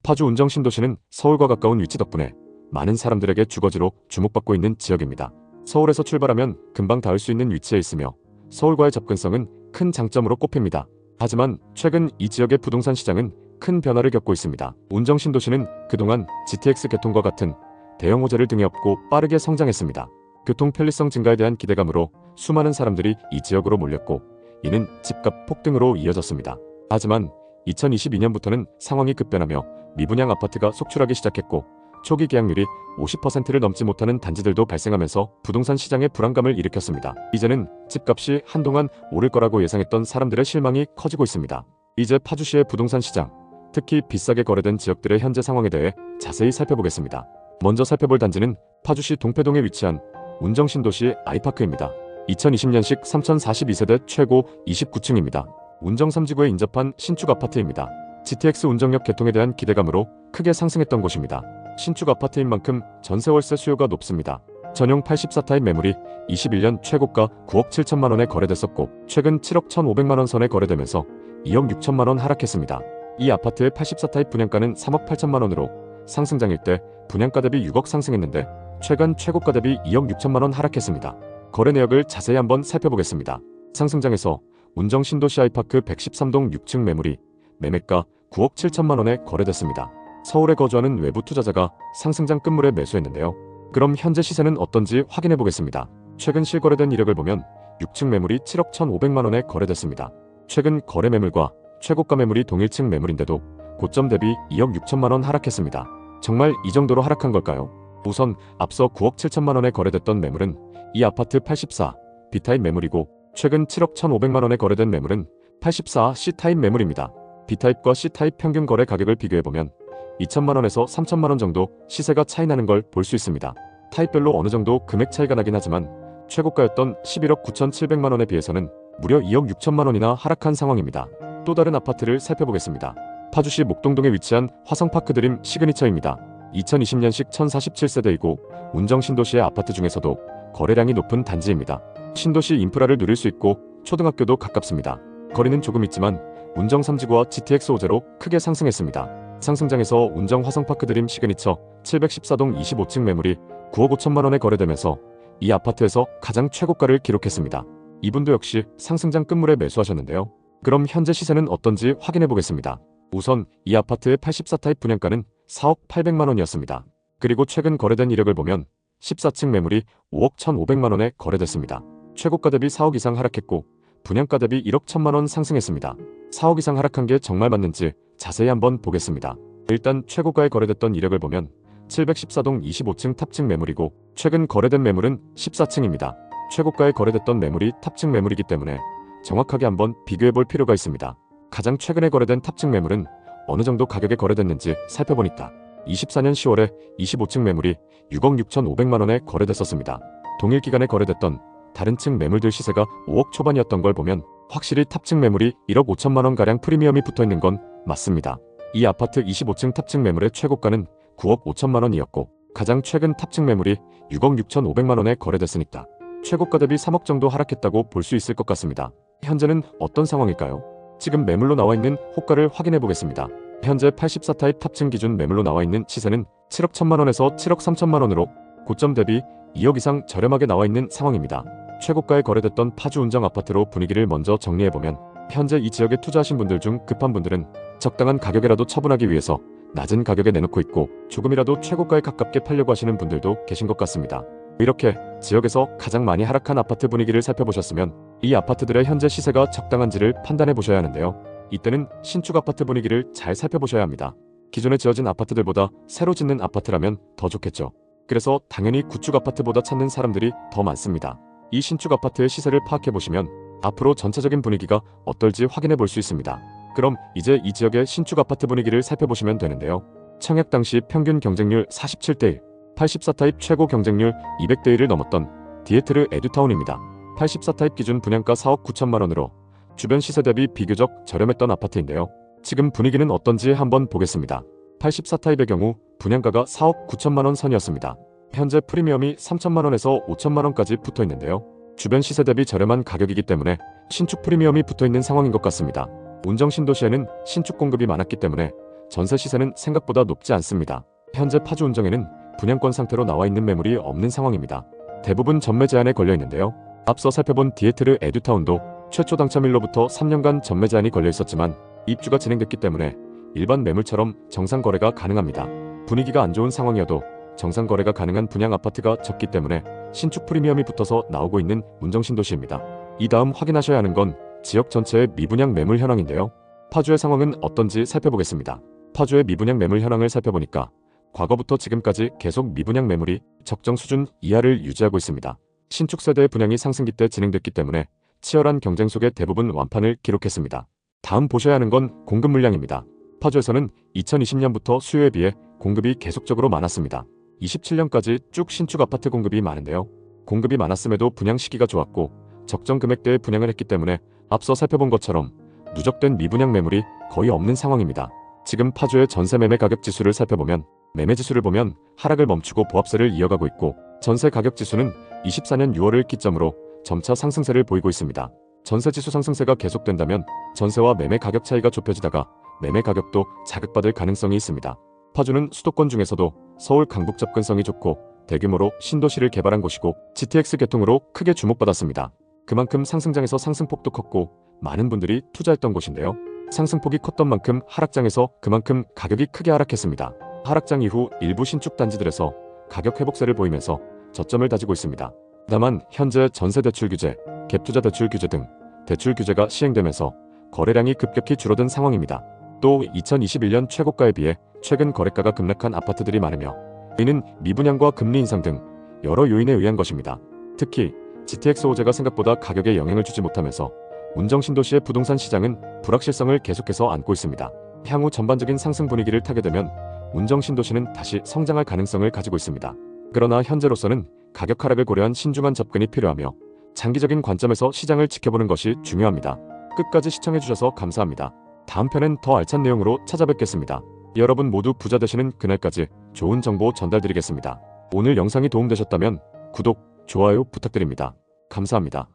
파주 운정 신도시는 서울과 가까운 위치 덕분에 많은 사람들에게 주거지로 주목받고 있는 지역입니다. 서울에서 출발하면 금방 닿을 수 있는 위치에 있으며 서울과의 접근성은 큰 장점으로 꼽힙니다. 하지만 최근 이 지역의 부동산 시장은 큰 변화를 겪고 있습니다. 운정 신도시는 그동안 GTX 개통과 같은 대형 호재를 등에 업고 빠르게 성장했습니다. 교통 편리성 증가에 대한 기대감으로 수많은 사람들이 이 지역으로 몰렸고 이는 집값 폭등으로 이어졌습니다. 하지만 2022년부터는 상황이 급변하며 미분양 아파트가 속출하기 시작했고 초기 계약률이 50%를 넘지 못하는 단지들도 발생하면서 부동산 시장에 불안감을 일으켰습니다. 이제는 집값이 한동안 오를 거라고 예상했던 사람들의 실망이 커지고 있습니다. 이제 파주시의 부동산 시장, 특히 비싸게 거래된 지역들의 현재 상황에 대해 자세히 살펴보겠습니다. 먼저 살펴볼 단지는 파주시 동패동에 위치한 운정 신도시 아이파크입니다. 2020년식 3042세대 최고 29층입니다. 운정 3지구에 인접한 신축 아파트입니다. GTX 운정역 개통에 대한 기대감으로 크게 상승했던 곳입니다. 신축 아파트인 만큼 전세월세 수요가 높습니다. 전용 84타입 매물이 21년 최고가 9억 7천만 원에 거래됐었고 최근 7억 1,500만 원 선에 거래되면서 2억 6천만 원 하락했습니다. 이 아파트의 84타입 분양가는 3억 8천만 원으로 상승장일 때 분양가 대비 6억 상승했는데 최근 최고가 대비 2억 6천만 원 하락했습니다. 거래 내역을 자세히 한번 살펴보겠습니다. 상승장에서 운정 신도시 아이파크 113동 6층 매물이 매매가 9억 7천만 원에 거래됐습니다. 서울에 거주하는 외부 투자자가 상승장 끝물에 매수했는데요. 그럼 현재 시세는 어떤지 확인해 보겠습니다. 최근 실거래된 이력을 보면 6층 매물이 7억 1,500만 원에 거래됐습니다. 최근 거래 매물과 최고가 매물이 동일층 매물인데도 고점 대비 2억 6천만 원 하락했습니다. 정말 이 정도로 하락한 걸까요? 우선 앞서 9억 7천만 원에 거래됐던 매물은 이 아파트 84 B타입 매물이고 최근 7억 1,500만 원에 거래된 매물은 84 C타입 매물입니다. B타입과 C타입 평균 거래 가격을 비교해보면 2천만 원에서 3천만 원 정도 시세가 차이 나는 걸 볼 수 있습니다. 타입별로 어느 정도 금액 차이가 나긴 하지만 최고가였던 11억 9,700만 원에 비해서는 무려 2억 6천만 원이나 하락한 상황입니다. 또 다른 아파트를 살펴보겠습니다. 파주시 목동동에 위치한 화성파크 드림 시그니처입니다. 2020년식 1047세대이고 운정 신도시의 아파트 중에서도 거래량이 높은 단지입니다. 신도시 인프라를 누릴 수 있고 초등학교도 가깝습니다. 거리는 조금 있지만 운정 3지구와 GTX 호재로 크게 상승했습니다. 상승장에서 운정 화성파크 드림 시그니처 714동 25층 매물이 9억 5천만 원에 거래되면서 이 아파트에서 가장 최고가를 기록했습니다. 이분도 역시 상승장 끝물에 매수하셨는데요. 그럼 현재 시세는 어떤지 확인해 보겠습니다. 우선 이 아파트의 84타입 분양가는 4억 800만 원이었습니다. 그리고 최근 거래된 이력을 보면 14층 매물이 5억 1,500만 원에 거래됐습니다. 최고가 대비 4억 이상 하락했고 분양가 대비 1억 1천만 원 상승했습니다. 4억 이상 하락한 게 정말 맞는지 자세히 한번 보겠습니다. 일단 최고가에 거래됐던 이력을 보면 714동 25층 탑층 매물이고 최근 거래된 매물은 14층입니다. 최고가에 거래됐던 매물이 탑층 매물이기 때문에 정확하게 한번 비교해 볼 필요가 있습니다. 가장 최근에 거래된 탑층 매물은 어느 정도 가격에 거래됐는지 살펴보니까 24년 10월에 25층 매물이 6억 6,500만 원에 거래됐었습니다. 동일 기간에 거래됐던 다른 층 매물들 시세가 5억 초반이었던 걸 보면 확실히 탑층 매물이 1억 5천만 원가량 프리미엄이 붙어있는 건 맞습니다. 이 아파트 25층 탑층 매물의 최고가는 9억 5천만 원이었고 가장 최근 탑층 매물이 6억 6,500만 원에 거래됐으니까 최고가 대비 3억 정도 하락했다고 볼 수 있을 것 같습니다. 현재는 어떤 상황일까요? 지금 매물로 나와 있는 호가를 확인해 보겠습니다. 현재 84타입 탑층 기준 매물로 나와 있는 시세는 7억 1천만 원에서 7억 3천만 원으로 고점 대비 2억 이상 저렴하게 나와 있는 상황입니다. 최고가에 거래됐던 파주 운정 아파트로 분위기를 먼저 정리해보면 현재 이 지역에 투자하신 분들 중 급한 분들은 적당한 가격에라도 처분하기 위해서 낮은 가격에 내놓고 있고 조금이라도 최고가에 가깝게 팔려고 하시는 분들도 계신 것 같습니다. 이렇게 지역에서 가장 많이 하락한 아파트 분위기를 살펴보셨으면 이 아파트들의 현재 시세가 적당한지를 판단해 보셔야 하는데요. 이때는 신축 아파트 분위기를 잘 살펴보셔야 합니다. 기존에 지어진 아파트들보다 새로 짓는 아파트라면 더 좋겠죠. 그래서 당연히 구축 아파트보다 찾는 사람들이 더 많습니다. 이 신축 아파트의 시세를 파악해 보시면 앞으로 전체적인 분위기가 어떨지 확인해 볼 수 있습니다. 그럼 이제 이 지역의 신축 아파트 분위기를 살펴보시면 되는데요. 청약 당시 평균 경쟁률 47대1, 84타입 최고 경쟁률 200대1을 넘었던 디에트르 에듀타운입니다. 84타입 기준 분양가 4억 9천만 원으로 주변 시세 대비 비교적 저렴했던 아파트인데요. 지금 분위기는 어떤지 한번 보겠습니다. 84타입의 경우 분양가가 4억 9천만 원 선이었습니다. 현재 프리미엄이 3천만 원에서 5천만 원까지 붙어 있는데요. 주변 시세 대비 저렴한 가격이기 때문에 신축 프리미엄이 붙어 있는 상황인 것 같습니다. 운정 신도시에는 신축 공급이 많았기 때문에 전세 시세는 생각보다 높지 않습니다. 현재 파주 운정에는 분양권 상태로 나와 있는 매물이 없는 상황입니다. 대부분 전매 제한에 걸려 있는데요. 앞서 살펴본 디에트르 에듀타운도 최초 당첨일로부터 3년간 전매 제한이 걸려 있었지만 입주가 진행됐기 때문에 일반 매물처럼 정상 거래가 가능합니다. 분위기가 안 좋은 상황이어도 정상 거래가 가능한 분양 아파트가 적기 때문에 신축 프리미엄이 붙어서 나오고 있는 운정신도시입니다. 이 다음 확인하셔야 하는 건 지역 전체의 미분양 매물 현황인데요. 파주의 상황은 어떤지 살펴보겠습니다. 파주의 미분양 매물 현황을 살펴보니까 과거부터 지금까지 계속 미분양 매물이 적정 수준 이하를 유지하고 있습니다. 신축 세대의 분양이 상승기 때 진행됐기 때문에 치열한 경쟁 속에 대부분 완판을 기록했습니다. 다음 보셔야 하는 건 공급 물량입니다. 파주에서는 2020년부터 수요에 비해 공급이 계속적으로 많았습니다. 27년까지 쭉 신축 아파트 공급이 많은데요. 공급이 많았음에도 분양 시기가 좋았고 적정 금액대의 분양을 했기 때문에 앞서 살펴본 것처럼 누적된 미분양 매물이 거의 없는 상황입니다. 지금 파주의 전세 매매 가격 지수를 살펴보면 매매 지수를 보면 하락을 멈추고 보합세를 이어가고 있고 전세 가격 지수는 24년 6월을 기점으로 점차 상승세를 보이고 있습니다. 전세 지수 상승세가 계속된다면 전세와 매매 가격 차이가 좁혀지다가 매매 가격도 자극받을 가능성이 있습니다. 파주는 수도권 중에서도 서울 강북 접근성이 좋고 대규모로 신도시를 개발한 곳이고 GTX 개통으로 크게 주목받았습니다. 그만큼 상승장에서 상승폭도 컸고 많은 분들이 투자했던 곳인데요. 상승폭이 컸던 만큼 하락장에서 그만큼 가격이 크게 하락했습니다. 하락장 이후 일부 신축 단지들에서 가격 회복세를 보이면서 저점을 다지고 있습니다. 다만 현재 전세 대출 규제, 갭투자 대출 규제 등 대출 규제가 시행되면서 거래량이 급격히 줄어든 상황입니다. 또 2021년 최고가에 비해 최근 거래가가 급락한 아파트들이 많으며 이는 미분양과 금리 인상 등 여러 요인에 의한 것입니다. 특히 GTX 호재가 생각보다 가격에 영향을 주지 못하면서 운정신도시의 부동산 시장은 불확실성을 계속해서 안고 있습니다. 향후 전반적인 상승 분위기를 타게 되면 운정신도시는 다시 성장할 가능성을 가지고 있습니다. 그러나 현재로서는 가격 하락을 고려한 신중한 접근이 필요하며 장기적인 관점에서 시장을 지켜보는 것이 중요합니다. 끝까지 시청해주셔서 감사합니다. 다음 편엔 더 알찬 내용으로 찾아뵙겠습니다. 여러분 모두 부자 되시는 그날까지 좋은 정보 전달드리겠습니다. 오늘 영상이 도움되셨다면 구독, 좋아요 부탁드립니다. 감사합니다.